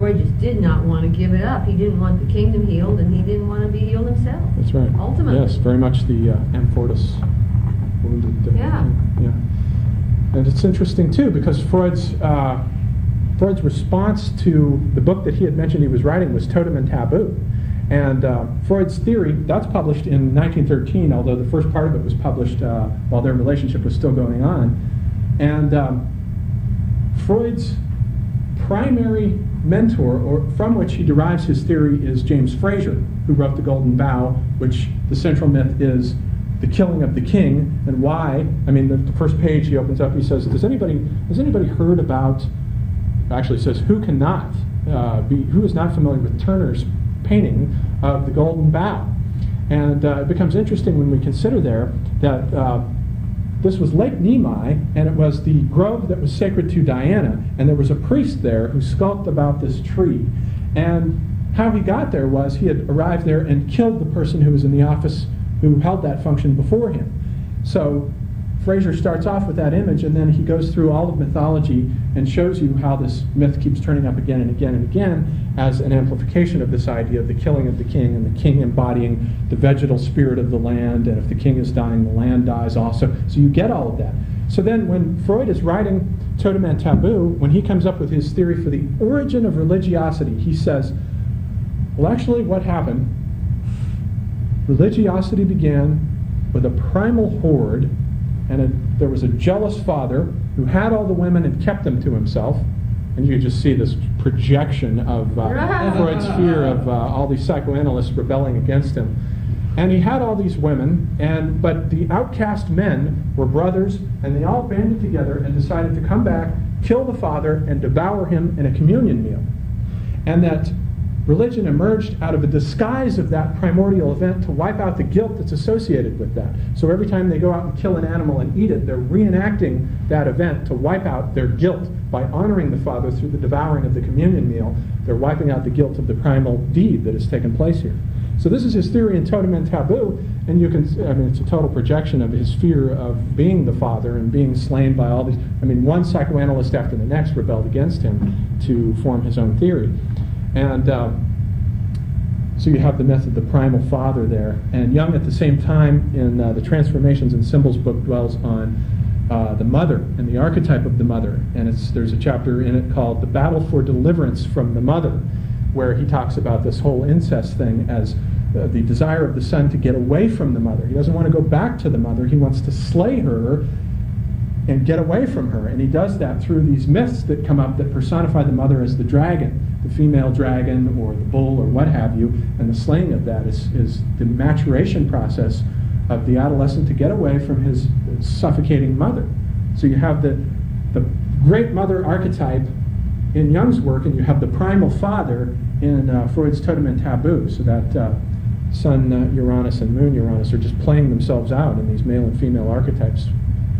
Freud just did not want to give it up. He didn't want the kingdom healed, and he didn't want to be healed himself. That's right. Ultimately. Yes, very much the Amfortis wounded. Yeah. And it's interesting, too, because Freud's response to the book that he had mentioned he was writing was Totem and Taboo. And Freud's theory, that's published in 1913, although the first part of it was published while their relationship was still going on. And Freud's primary mentor, or from which he derives his theory, is James Frazer, who wrote The Golden Bough, which the central myth is the killing of the king, and why. I mean, the first page he opens up, he says, has anybody heard about, actually it says, who is not familiar with Turner's painting of The Golden Bough? And it becomes interesting when we consider there that this was Lake Nemai, and it was the grove that was sacred to Diana, and there was a priest there who skulked about this tree. And how he got there was he had arrived there and killed the person who was in the office who held that function before him. So Frazer starts off with that image, and then he goes through all of mythology and shows you how this myth keeps turning up again and again and again as an amplification of this idea of the killing of the king, and the king embodying the vegetal spirit of the land, and if the king is dying, the land dies also. So you get all of that. So then when Freud is writing Totem and Taboo, when he comes up with his theory for the origin of religiosity, he says, well, actually what happened, religiosity began with a primal horde, and there was a jealous father who had all the women and kept them to himself. And you just see this projection of Freud's fear of all these psychoanalysts rebelling against him. And he had all these women, but the outcast men were brothers, and they all banded together and decided to come back, kill the father, and devour him in a communion meal. And that religion emerged out of a disguise of that primordial event to wipe out the guilt that's associated with that. So every time they go out and kill an animal and eat it, they're reenacting that event to wipe out their guilt by honoring the father through the devouring of the communion meal. They're wiping out the guilt of the primal deed that has taken place here. So this is his theory in Totem and Taboo, and you can, it's a total projection of his fear of being the father and being slain by all these. One psychoanalyst after the next rebelled against him to form his own theory. And so you have the myth of the primal father there. And Jung, at the same time, in the Transformations and Symbols book, dwells on the mother and the archetype of the mother. And there's a chapter in it called The Battle for Deliverance from the Mother, where he talks about this whole incest thing as the desire of the son to get away from the mother. He doesn't want to go back to the mother. He wants to slay her and get away from her. And he does that through these myths that come up that personify the mother as the dragon, the female dragon or the bull or what have you. And the slaying of that is the maturation process of the adolescent to get away from his suffocating mother. So you have the great mother archetype in Jung's work, and you have the primal father in Freud's Totem and Taboo. So that Sun Uranus and Moon Uranus are just playing themselves out in these male and female archetypes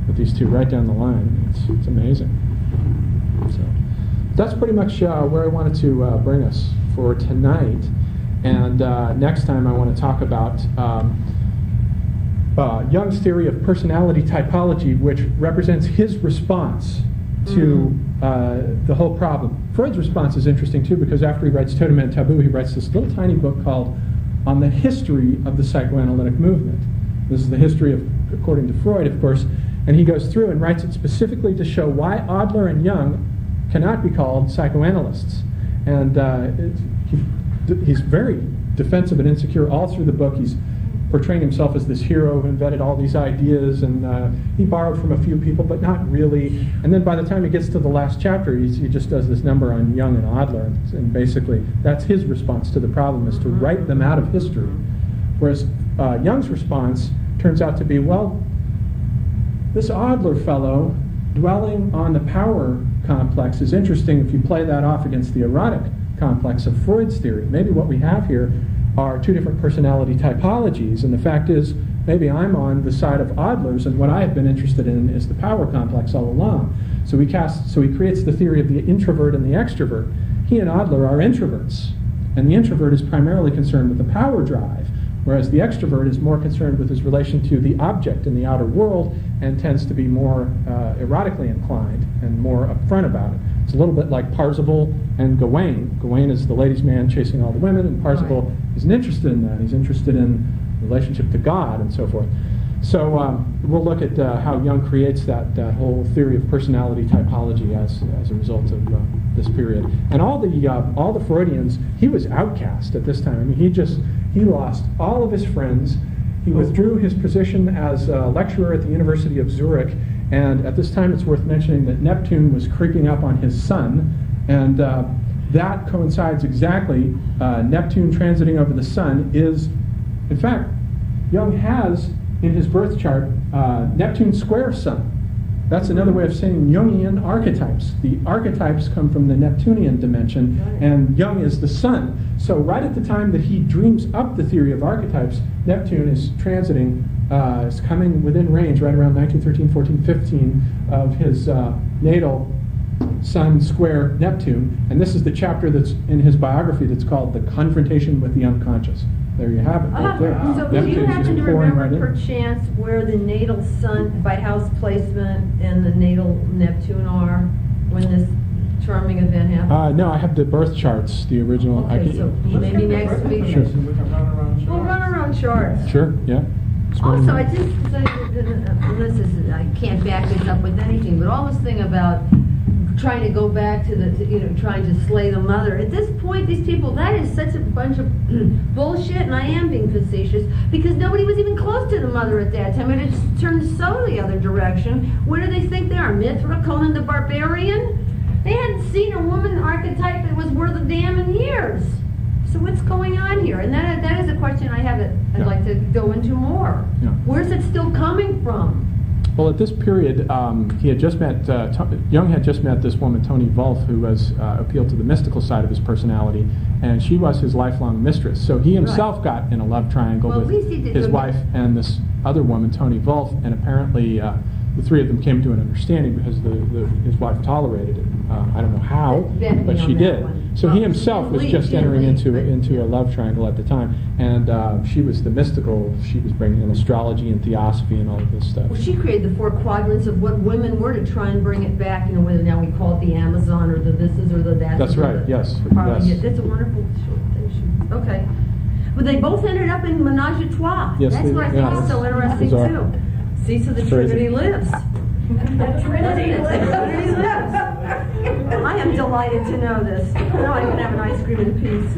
with these two right down the line. It's amazing. So that's pretty much where I wanted to bring us for tonight. And next time I want to talk about Jung's theory of personality typology, which represents his response to the whole problem. Freud's response is interesting too, because after he writes Totem and Taboo, he writes this little tiny book called On the History of the Psychoanalytic Movement. This is the history of, according to Freud, of course, and he goes through and writes it specifically to show why Adler and Jung cannot be called psychoanalysts. And he's very defensive and insecure all through the book. He's portraying himself as this hero who invented all these ideas, and he borrowed from a few people, but not really. And then by the time he gets to the last chapter, he just does this number on Jung and Adler, and basically that's his response to the problem, is to write them out of history. Whereas Jung's response turns out to be, well, this Adler fellow dwelling on the power complex is interesting if you play that off against the erotic complex of Freud's theory. Maybe what we have here are two different personality typologies, and the fact is maybe I'm on the side of Adler's, and what I have been interested in is the power complex all along. So he creates the theory of the introvert and the extrovert. He and Adler are introverts, and the introvert is primarily concerned with the power drive, whereas the extrovert is more concerned with his relation to the object in the outer world and tends to be more erotically inclined and more upfront about it. It's a little bit like Parzival and Gawain. Gawain is the ladies' man chasing all the women, and Parzival isn't interested in that. He's interested in relationship to God and so forth. So we'll look at how Jung creates that whole theory of personality typology as a result of this period. And all the Freudians, he was outcast at this time. I mean, he lost all of his friends. He withdrew his position as a lecturer at the University of Zurich. And at this time, it's worth mentioning that Neptune was creeping up on his sun, and that coincides exactly. Neptune transiting over the sun is, in fact, Jung has in his birth chart Neptune square sun. That's another way of saying Jungian archetypes. The archetypes come from the Neptunian dimension, and Jung is the sun. So right at the time that he dreams up the theory of archetypes, Neptune is transiting, is coming within range right around 1913, 14, 15 of his natal Sun square Neptune. And this is the chapter that's in his biography that's called The Confrontation with the Unconscious. There you have it, right there. So do you happen to remember, perchance, where the natal sun, by house placement, and the natal Neptune are when this charming event happened? No, I have the birth charts, the original. Okay, so maybe next week. Sure. We'll run around charts. Sure, yeah. Also, I just, I can't back this up with anything, but all this thing about trying to go back to trying to slay the mother. At this point, these people, that is such a bunch of bullshit, and I am being facetious, because nobody was even close to the mother at that time. It had turned so the other direction. Where do they think they are? Mithra, Conan the Barbarian? They hadn't seen a woman archetype that was worth a damn in years. So what's going on here? And that is a question I'd like to go into more. Yeah. Where's it still coming from? Well, at this period, he had just met, Jung had just met this woman, Toni Wolff, who was appealed to the mystical side of his personality, and she was his lifelong mistress. So he himself got in a love triangle with his wife and this other woman, Toni Wolff, and apparently the three of them came to an understanding because his wife tolerated it. I don't know how, but she did. So he himself was just entering into a love triangle at the time, and she was the mystical. She was bringing in astrology and theosophy and all of this stuff. Well, she created the four quadrants of what women were to try and bring it back. Whether now we call it the Amazon or the thises or the that. That's right. Yes. That's a wonderful thing. Okay. But they both ended up in Menage a Trois. Yes, that's what I think is so interesting too. See, so the Trinity lives. The Trinity lives. I am delighted to know this. Now I can have an ice cream in peace.